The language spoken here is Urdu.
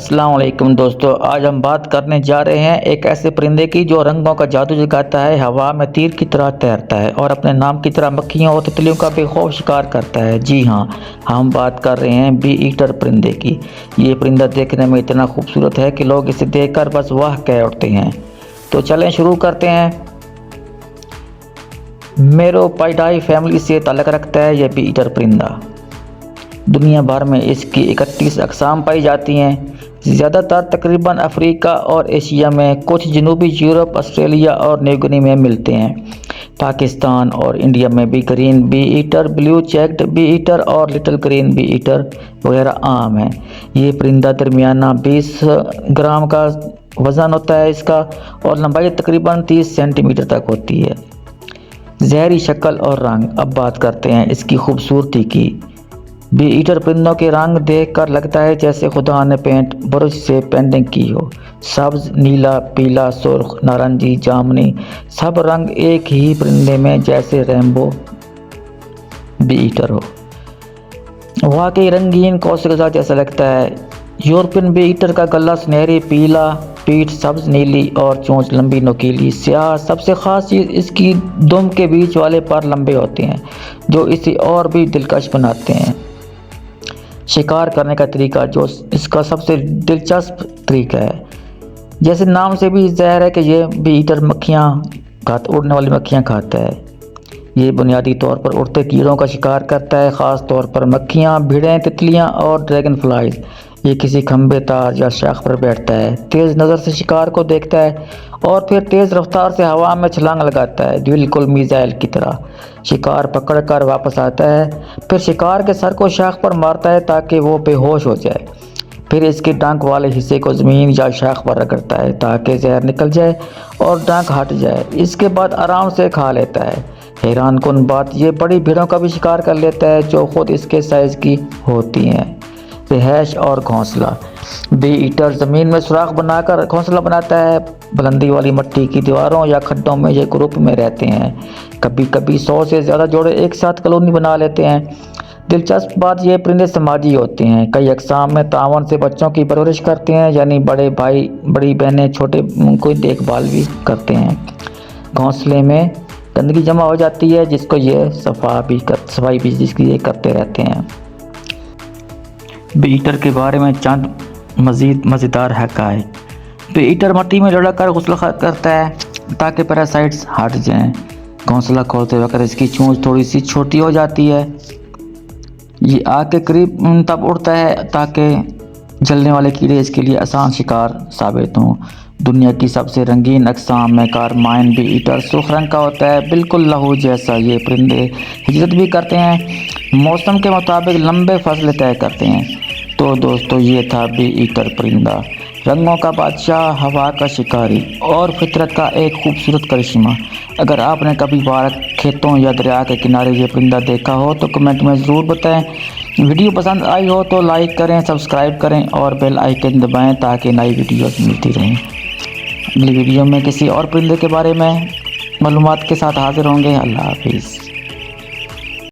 السلام علیکم دوستو، آج ہم بات کرنے جا رہے ہیں ایک ایسے پرندے کی جو رنگوں کا جادو جگاتا ہے، ہوا میں تیر کی طرح تیرتا ہے اور اپنے نام کی طرح مکھیوں اور تتلیوں کا بے خوف شکار کرتا ہے۔ جی ہاں، ہم بات کر رہے ہیں بی ایٹر پرندے کی۔ یہ پرندہ دیکھنے میں اتنا خوبصورت ہے کہ لوگ اسے دیکھ کر بس واہ کہہ اٹھتے ہیں۔ تو چلیں شروع کرتے ہیں۔ میروپائیڈائی فیملی سے تعلق رکھتا ہے یہ بی ایٹر پرندہ۔ دنیا بھر میں اس کی 31 اقسام پائی جاتی ہیں، زیادہ تر تقریباً افریقہ اور ایشیا میں، کچھ جنوبی یورپ، آسٹریلیا اور نیو گنی میں ملتے ہیں۔ پاکستان اور انڈیا میں بھی green bee eater, blue cheeked bee eater اور لٹل گرین بی ایٹر وغیرہ عام ہیں۔ یہ پرندہ درمیانہ 20 گرام کا وزن ہوتا ہے اس کا، اور لمبائی تقریباً 30 سینٹی میٹر تک ہوتی ہے۔ ظاہری شکل اور رنگ۔ اب بات کرتے ہیں اس کی خوبصورتی کی۔ بی ایٹر پرندوں کے رنگ دیکھ کر لگتا ہے جیسے خدا نے پینٹ برش سے پینٹنگ کی ہو۔ سبز، نیلا، پیلا، سرخ، نارنجی، جامنی، سب رنگ ایک ہی پرندے میں جیسے رینبو بی ایٹر ہو۔ واقعی رنگین کوسے غذا جیسا لگتا ہے۔ یورپین بی ایٹر کا گلا سنہری پیلا، پیٹھ سبز نیلی اور چونچ لمبی نوکیلی سیاہ۔ سب سے خاص چیز اس کی دم کے بیچ والے پر لمبے ہوتے ہیں جو اسے اور بھی دلکش بناتے ہیں۔ شکار کرنے کا طریقہ، جو اس کا سب سے دلچسپ طریقہ ہے، جیسے نام سے بھی ظاہر ہے کہ یہ بی ایٹر مکھیاں اڑنے والی مکھیاں کھاتا ہے۔ یہ بنیادی طور پر اڑتے کیڑوں کا شکار کرتا ہے، خاص طور پر مکھیاں، بھیڑیں، تتلیاں اور ڈریگن فلائز۔ یہ کسی کھمبے، تار یا شاخ پر بیٹھتا ہے، تیز نظر سے شکار کو دیکھتا ہے اور پھر تیز رفتار سے ہوا میں چھلانگ لگاتا ہے، بالکل میزائل کی طرح۔ شکار پکڑ کر واپس آتا ہے، پھر شکار کے سر کو شاخ پر مارتا ہے تاکہ وہ بے ہوش ہو جائے، پھر اس کے ڈنک والے حصے کو زمین یا شاخ پر رگڑتا ہے تاکہ زہر نکل جائے اور ڈنک ہٹ جائے۔ اس کے بعد آرام سے کھا لیتا ہے۔ حیران کن بات، یہ بڑی بھیڑوں کا بھی شکار کر لیتا ہے جو خود اس کے سائز کی ہوتی ہیں۔ رہائش اور گھونسلہ۔ بی ایٹر زمین میں سوراخ بنا کر گھونسلہ بناتا ہے۔ بلندی والی مٹی کی دیواروں یا کھڈوں میں یہ گروپ میں رہتے ہیں۔ کبھی کبھی 100 سے زیادہ جوڑے ایک ساتھ کالونی بنا لیتے ہیں۔ دلچسپ بات، یہ پرندے سماجی ہوتے ہیں۔ کئی اقسام میں تعاون سے بچوں کی پرورش کرتے ہیں، یعنی بڑے بھائی بڑی بہنیں چھوٹے کو دیکھ بھال بھی کرتے ہیں۔ گھونسلے میں گندگی جمع ہو جاتی ہے جس کو یہ صفائی بھی جس کی یہ کرتے رہتے ہیں۔ بی ایٹر کے بارے میں چند مزید مزیدار حقائق۔ بی ایٹر مٹی میں لڑک کر غسل کرتا ہے تاکہ پیراسائٹس ہٹ جائیں۔ گھونسلہ کھولتے وقت اس کی چونچ تھوڑی سی چھوٹی ہو جاتی ہے۔ یہ آگ کے قریب تب اڑتا ہے تاکہ جلنے والے کیڑے اس کے لیے آسان شکار ثابت ہوں۔ دنیا کی سب سے رنگین اقسام میں کارمائن بی ایٹر سرخ رنگ کا ہوتا ہے، بالکل لہو جیسا۔ یہ پرندے ہجرت بھی کرتے ہیں، موسم کے مطابق لمبے فاصلے طے کرتے ہیں۔ تو دوستو، یہ تھا بی ایٹر پرندہ، رنگوں کا بادشاہ، ہوا کا شکاری اور فطرت کا ایک خوبصورت کرشمہ۔ اگر آپ نے کبھی پارک، کھیتوں یا دریا کے کنارے یہ پرندہ دیکھا ہو تو کمنٹ میں ضرور بتائیں۔ ویڈیو پسند آئی ہو تو لائک کریں، سبسکرائب کریں اور بیل آئیکن دبائیں تاکہ نئی ویڈیوز ملتی رہیں۔ اگلی ویڈیو میں کسی اور پرندے کے بارے میں معلومات کے ساتھ حاضر ہوں گے۔ اللہ حافظ۔